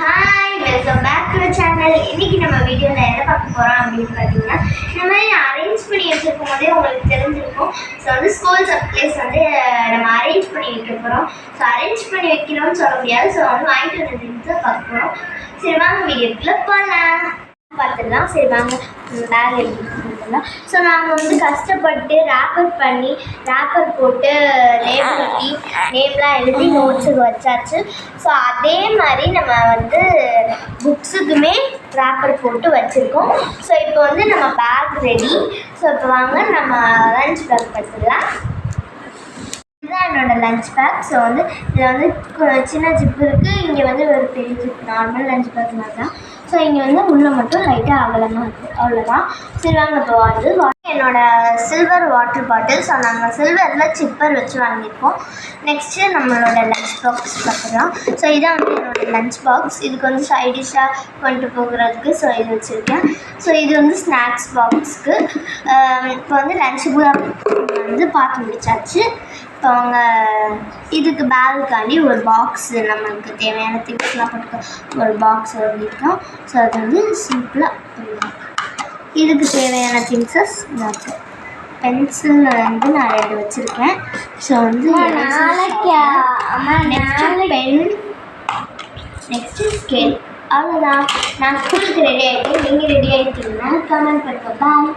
Hi, welcome back to channel. இன்னைக்கு நம்ம வீடியோவில் என்ன பார்க்க போகிறோம் அப்படின்னு பார்த்தீங்கன்னா, இந்த மாதிரி அரேஞ்ச் பண்ணி வச்சுருக்கும் போதே உங்களுக்கு தெரிஞ்சிருக்கும். ஸோ ஸ்கூல் சப்ளைஸ் நம்ம அரேஞ்ச் பண்ணி வைக்க போகிறோம். ஸோ அரேஞ்ச் பண்ணி வைக்கிறோம்னு சொல்ல முடியாது. ஸோ வாங்கிட்டு வந்த திங்ஸை பார்க்க போகிறோம். சரி வாங்க வீடியோக்குள்ளே போகலாம். பார்த்துடலாம். சரி வாங்க பேக் எடுத்து கொடுத்துடலாம். ஸோ நாங்கள் கஷ்டப்பட்டு ரேப்பர் போட்டு லேபிள் ஒட்டி நேம்லாம் எழுதி நோட்ஸுக்கு வச்சாச்சு. ஸோ அதே மாதிரி நம்ம புக்ஸுக்குமே ரேப்பர் போட்டு வச்சுருக்கோம். ஸோ இப்போ நம்ம பேக் ரெடி. ஸோ இப்போ வாங்க நம்ம லஞ்ச் பேக் பார்த்துடலாம். இதுதான் என்னோடய லஞ்ச் பேக். ஸோ இதில் சின்ன ஜிப்பு இருக்குது. இங்கே ஒரு பெரிய ஜிப் நார்மல் லஞ்ச் பேக் மாதிரி தான். ஸோ இங்கே உள்ளே மட்டும் லைட்டாக அகலமாக இருக்குது, அவ்வளோதான். சரி வாங்க இப்போ என்னோடய சில்வர் வாட்டர் பாட்டில். ஸோ நாங்கள் சில்வரில் சிப்பர் வச்சு வாங்கியிருக்கோம். நெக்ஸ்ட்டு நம்மளோட லஞ்ச் பாக்ஸ் பார்த்துக்கலாம். ஸோ இதான் என்னோடய லஞ்ச் பாக்ஸ். இதுக்கு சைடிஷாக கொண்டு போகிறதுக்கு ஸோ இது வச்சுருக்கேன். ஸோ இது ஸ்நாக்ஸ் பாக்ஸுக்கு. இப்போ லஞ்ச் பார்த்து முடிச்சாச்சு. இப்போ அவங்க இதுக்கு பேகுக்காண்டி ஒரு பாக்ஸு நம்மளுக்கு தேவையான திங்ஸ்லாம் போட்டுக்க ஒரு பாக்ஸ் வாங்கியிருக்கோம். ஸோ அது சிம்பிளாக இதுக்கு தேவையான திங்ஸஸ் இருக்குது. பென்சில் நான் 2 வச்சுருக்கேன். So next pen, next scale. அவ்வளோதான். நான் ஸ்கூலுக்கு ரெடி ஆகிட்டேன். நீங்கள் ரெடி ஆகிட்டீங்கன்னா கமெண்ட் பண்ணுங்க. பாய்.